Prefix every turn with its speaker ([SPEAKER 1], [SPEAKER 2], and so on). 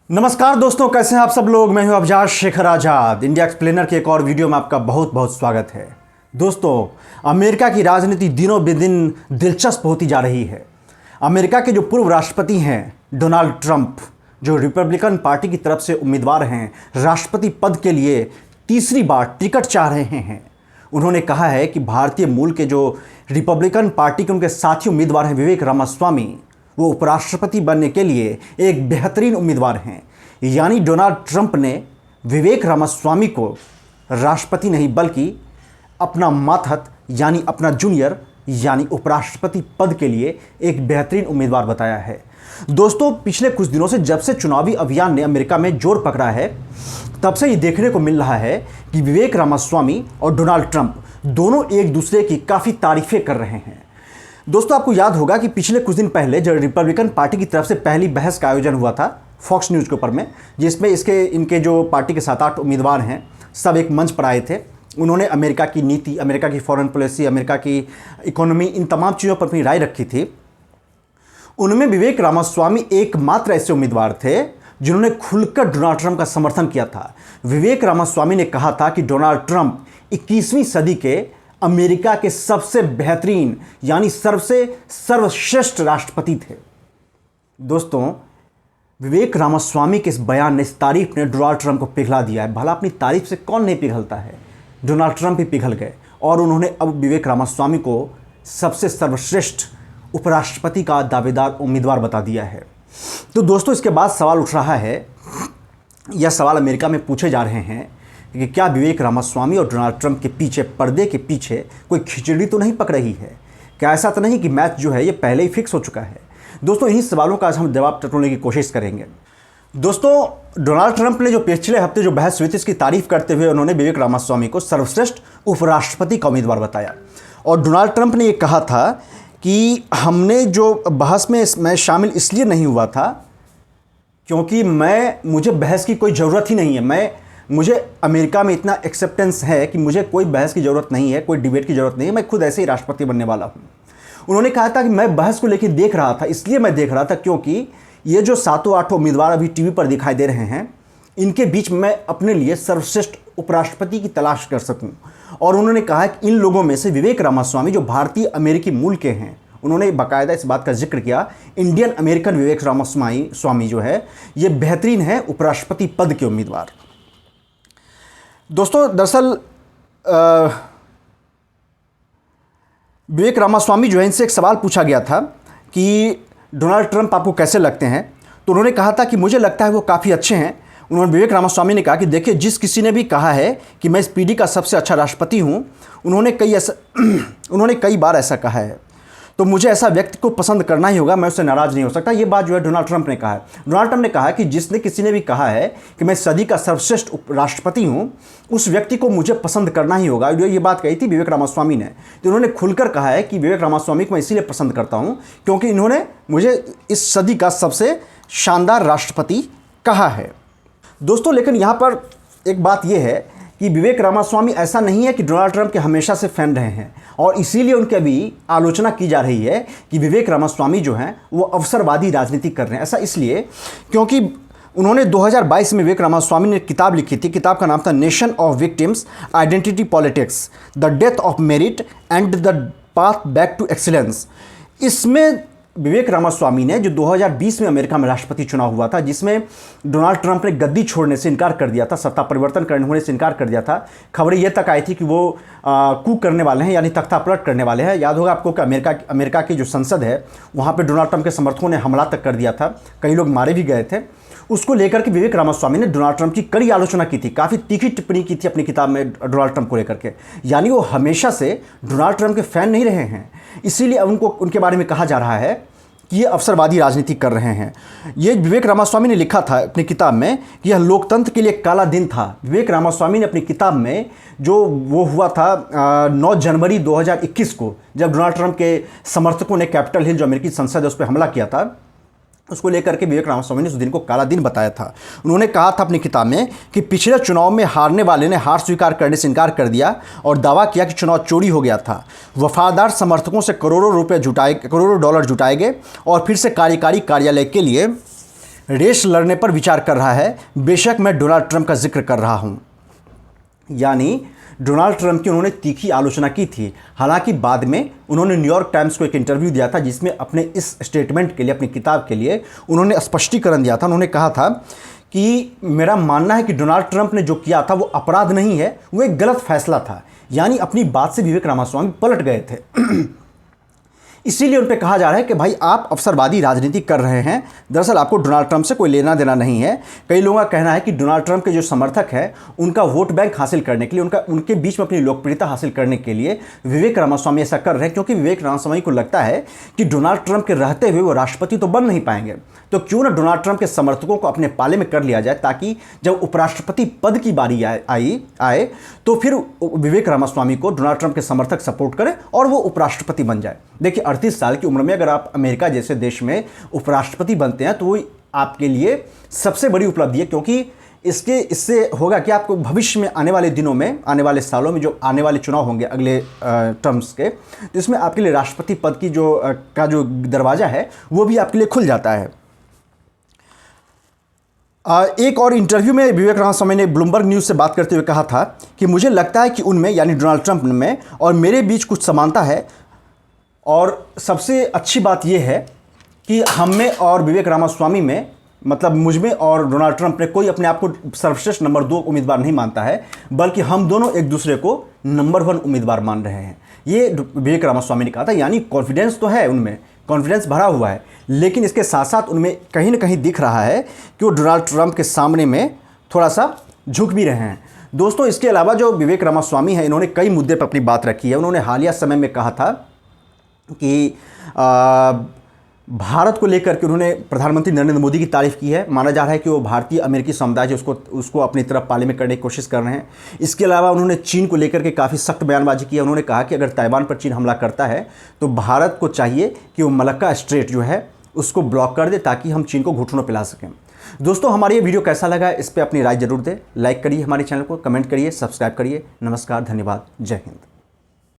[SPEAKER 1] नमस्कार दोस्तों, कैसे हैं आप सब लोग। मैं हूं अफजाज शेखर आजाद। इंडिया एक्सप्लेनर के एक और वीडियो में आपका बहुत बहुत स्वागत है। दोस्तों, अमेरिका की राजनीति दिनों बेदिन दिलचस्प होती जा रही है। अमेरिका के जो पूर्व राष्ट्रपति हैं डोनाल्ड ट्रंप, जो रिपब्लिकन पार्टी की तरफ से उम्मीदवार हैं राष्ट्रपति पद के लिए, तीसरी बार टिकट चाह रहे हैं। उन्होंने कहा है कि भारतीय मूल के जो रिपब्लिकन पार्टी के उनके साथी उम्मीदवार हैं विवेक रामास्वामी, वो उपराष्ट्रपति बनने के लिए एक बेहतरीन उम्मीदवार हैं। यानी डोनाल्ड ट्रंप ने विवेक रामास्वामी को राष्ट्रपति नहीं बल्कि अपना मातहत यानी अपना जूनियर यानी उपराष्ट्रपति पद के लिए एक बेहतरीन उम्मीदवार बताया है। दोस्तों, पिछले कुछ दिनों से जब से चुनावी अभियान ने अमेरिका में जोर पकड़ा है, तब से ये देखने को मिल रहा है कि विवेक रामास्वामी और डोनाल्ड ट्रंप दोनों एक दूसरे की काफ़ी तारीफें कर रहे हैं। दोस्तों, आपको याद होगा कि पिछले कुछ दिन पहले जब रिपब्लिकन पार्टी की तरफ से पहली बहस का आयोजन हुआ था फॉक्स न्यूज़ के ऊपर में, जिसमें इनके जो पार्टी के 7-8 उम्मीदवार हैं सब एक मंच पर आए थे। उन्होंने अमेरिका की नीति, अमेरिका की फॉरेन पॉलिसी, अमेरिका की इकोनॉमी, इन तमाम चीज़ों पर अपनी राय रखी थी। उनमें विवेक रामास्वामी एकमात्र ऐसे उम्मीदवार थे जिन्होंने खुलकर डोनाल्ड ट्रंप का समर्थन किया था। विवेक रामास्वामी ने कहा था कि डोनाल्ड ट्रंप 21वीं सदी के अमेरिका के सबसे बेहतरीन यानी सर्वश्रेष्ठ राष्ट्रपति थे। दोस्तों, विवेक रामास्वामी के इस बयान ने, इस तारीफ ने डोनाल्ड ट्रंप को पिघला दिया है। भला अपनी तारीफ से कौन नहीं पिघलता है। डोनाल्ड ट्रंप ही पिघल गए और उन्होंने अब विवेक रामास्वामी को सबसे सर्वश्रेष्ठ उपराष्ट्रपति का दावेदार उम्मीदवार बता दिया है। तो दोस्तों, इसके बाद सवाल उठ रहा है, यह सवाल अमेरिका में पूछे जा रहे हैं कि क्या विवेक रामास्वामी और डोनाल्ड ट्रंप के पीछे, पर्दे के पीछे कोई खिचड़ी तो नहीं पक रही है? क्या ऐसा तो नहीं कि मैच जो है ये पहले ही फिक्स हो चुका है? दोस्तों, इन्हीं सवालों का आज हम जवाब टटोलने की कोशिश करेंगे। दोस्तों, डोनाल्ड ट्रंप ने जो पिछले हफ्ते जो बहस हुई थी, इसकी तारीफ करते हुए उन्होंने विवेक रामास्वामी को सर्वश्रेष्ठ उपराष्ट्रपति का उम्मीदवार बताया। और डोनाल्ड ट्रंप ने ये कहा था कि हमने जो बहस में मैं शामिल इसलिए नहीं हुआ था क्योंकि मुझे बहस की कोई ज़रूरत ही नहीं है। मुझे अमेरिका में इतना एक्सेप्टेंस है कि मुझे कोई बहस की ज़रूरत नहीं है, कोई डिबेट की ज़रूरत नहीं है। मैं खुद ऐसे ही राष्ट्रपति बनने वाला हूँ। उन्होंने कहा था कि मैं बहस को लेकर देख रहा था, इसलिए मैं देख रहा था क्योंकि ये जो 7-8 उम्मीदवार अभी टीवी पर दिखाई दे रहे हैं, इनके बीच मैं अपने लिए सर्वश्रेष्ठ उपराष्ट्रपति की तलाश कर सकूं। और उन्होंने कहा कि इन लोगों में से विवेक रामास्वामी जो भारतीय अमेरिकी मूल के हैं, उन्होंने बाकायदा इस बात का जिक्र किया, इंडियन अमेरिकन विवेक रामास्वामी जो है ये बेहतरीन है उपराष्ट्रपति पद के उम्मीदवार। दोस्तों, दरअसल विवेक रामास्वामी जो है, इनसे एक सवाल पूछा गया था कि डोनाल्ड ट्रंप आपको कैसे लगते हैं, तो उन्होंने कहा था कि मुझे लगता है वो काफ़ी अच्छे हैं। उन्होंने विवेक रामास्वामी ने कहा कि देखिए, जिस किसी ने भी कहा है कि मैं इस पीढ़ी का सबसे अच्छा राष्ट्रपति हूँ, उन्होंने कई बार ऐसा कहा है, तो मुझे ऐसा व्यक्ति को पसंद करना ही होगा, मैं उससे नाराज़ नहीं हो सकता। ये बात जो है डोनाल्ड ट्रंप ने कहा है। डोनाल्ड ट्रंप ने कहा कि किसी ने भी कहा है कि मैं सदी का सर्वश्रेष्ठ राष्ट्रपति हूँ, उस व्यक्ति को मुझे पसंद करना ही होगा। ये बात कही थी विवेक रामास्वामी ने। तो उन्होंने खुलकर कहा है कि विवेक रामास्वामी को मैं इसीलिए पसंद करता हूँ क्योंकि इन्होंने मुझे इस सदी का सबसे शानदार राष्ट्रपति कहा है। दोस्तों, लेकिन यहाँ पर एक बात यह है कि विवेक रामास्वामी ऐसा नहीं है कि डोनाल्ड ट्रंप के हमेशा से फैन रहे हैं, और इसीलिए उनकी अभी आलोचना की जा रही है कि विवेक रामास्वामी जो हैं वो अवसरवादी राजनीति कर रहे हैं। ऐसा इसलिए क्योंकि उन्होंने 2022 में विवेक रामास्वामी ने किताब लिखी थी। किताब का नाम था nation of victims, identity politics, the death of merit and the path back to excellence. इसमें विवेक रामास्वामी ने, जो 2020 में अमेरिका में राष्ट्रपति चुनाव हुआ था, जिसमें डोनाल्ड ट्रंप ने गद्दी छोड़ने से इनकार कर दिया था, सत्ता परिवर्तन करने होने से इनकार कर दिया था। खबरें ये तक आई थी कि वो कूक करने वाले हैं, यानी तख्ता पलट करने वाले हैं। याद होगा आपको कि अमेरिका की जो संसद है, वहाँ पर डोनाल्ड ट्रंप के समर्थकों ने हमला तक कर दिया था, कई लोग मारे भी गए थे। उसको लेकर के विवेक रामास्वामी ने डोनाल्ड ट्रंप की कड़ी आलोचना की थी, काफ़ी तीखी टिप्पणी की थी अपनी किताब में डोनाल्ड ट्रंप को लेकर के। यानी वो हमेशा से डोनाल्ड ट्रंप के फ़ैन नहीं रहे हैं, इसीलिए उनके बारे में कहा जा रहा है कि ये अवसरवादी राजनीति कर रहे हैं। ये विवेक रामास्वामी ने लिखा था अपनी किताब में कि यह लोकतंत्र के लिए काला दिन था। विवेक रामास्वामी ने अपनी किताब में, जो वो हुआ था 9 जनवरी 2021 को, जब डोनाल्ड ट्रंप के समर्थकों ने कैपिटल हिल, जो अमेरिकी संसद है, उस पर हमला किया था, उसको लेकर के विवेक रामास्वामी ने उस दिन को काला दिन बताया था। उन्होंने कहा था अपनी किताब में कि पिछले चुनाव में हारने वाले ने हार स्वीकार करने से इनकार कर दिया और दावा किया कि चुनाव चोरी हो गया था। वफादार समर्थकों से करोड़ों डॉलर जुटाए गए और फिर से कार्यकारी कार्यालय के लिए रेस लड़ने पर विचार कर रहा है, बेशक मैं डोनाल्ड ट्रंप का जिक्र कर रहा हूं। यानी डोनाल्ड ट्रंप की उन्होंने तीखी आलोचना की थी। हालांकि बाद में उन्होंने न्यूयॉर्क टाइम्स को एक इंटरव्यू दिया था जिसमें अपने इस स्टेटमेंट के लिए, अपनी किताब के लिए उन्होंने स्पष्टीकरण दिया था। उन्होंने कहा था कि मेरा मानना है कि डोनाल्ड ट्रंप ने जो किया था वो अपराध नहीं है, वो एक गलत फैसला था। यानी अपनी बात से विवेक रामास्वामी पलट गए थे। इसीलिए उन पर कहा जा रहा है कि भाई आप अवसरवादी राजनीति कर रहे हैं, दरअसल आपको डोनाल्ड ट्रंप से कोई लेना देना नहीं है। कई लोगों का कहना है कि डोनाल्ड ट्रंप के जो समर्थक हैं उनका वोट बैंक हासिल करने के लिए, उनके बीच में अपनी लोकप्रियता हासिल करने के लिए विवेक रामास्वामी ऐसा कर रहे हैं, क्योंकि विवेक रामास्वामी को लगता है कि डोनाल्ड ट्रंप के रहते हुए वो राष्ट्रपति तो बन नहीं पाएंगे, तो क्यों ना डोनाल्ड ट्रंप के समर्थकों को अपने पाले में कर लिया जाए, ताकि जब उपराष्ट्रपति पद की बारी आए तो फिर विवेक रामास्वामी को डोनाल्ड ट्रंप के समर्थक सपोर्ट करें और वो उपराष्ट्रपति बन जाए। देखिए 38 साल की उम्र में अगर आप अमेरिका जैसे देश में उपराष्ट्रपति बनते हैं तो वो आपके लिए सबसे बड़ी उपलब्धि है, क्योंकि इससे होगा कि आपको भविष्य में आने वाले दिनों में, आने वाले सालों में जो आने वाले चुनाव होंगे अगले टर्म्स के, तो इसमें आपके लिए राष्ट्रपति पद की जो दरवाज़ा है वो भी आपके लिए खुल जाता है। एक और इंटरव्यू में विवेक रामास्वामी ने ब्लूमबर्ग न्यूज़ से बात करते हुए कहा था कि मुझे लगता है कि उनमें, यानी डोनाल्ड ट्रंप में और मेरे बीच कुछ समानता है, और सबसे अच्छी बात यह है कि हम में और विवेक रामास्वामी में, मतलब मुझ में और डोनाल्ड ट्रंप में, कोई अपने आप को सर्वश्रेष्ठ नंबर 2 उम्मीदवार नहीं मानता है, बल्कि हम दोनों एक दूसरे को नंबर 1 उम्मीदवार मान रहे हैं। ये विवेक रामास्वामी ने कहा था। यानी कॉन्फिडेंस तो है उनमें, कॉन्फिडेंस भरा हुआ है, लेकिन इसके साथ साथ उनमें कहीं ना कहीं दिख रहा है कि वो डोनाल्ड ट्रंप के सामने में थोड़ा सा झुक भी रहे हैं। दोस्तों, इसके अलावा जो विवेक रामास्वामी है, इन्होंने कई मुद्दे पर अपनी बात रखी है। उन्होंने हालिया समय में कहा था कि भारत को लेकर के उन्होंने प्रधानमंत्री नरेंद्र मोदी की तारीफ़ की है। माना जा रहा है कि वो भारतीय अमेरिकी समुदाय जो उसको अपनी तरफ पाले में करने की कोशिश कर रहे हैं। इसके अलावा उन्होंने चीन को लेकर के काफ़ी सख्त बयानबाजी की है। उन्होंने कहा कि अगर ताइवान पर चीन हमला करता है तो भारत को चाहिए कि वो मलक्का स्ट्रेट जो है उसको ब्लॉक कर दे, ताकि हम चीन को घुटनों पिला सकें। दोस्तों, हमारा ये वीडियो कैसा लगा इस पर अपनी राय जरूर दें। लाइक करिए हमारे चैनल को, कमेंट करिए, सब्सक्राइब करिए। नमस्कार, धन्यवाद, जय हिंद।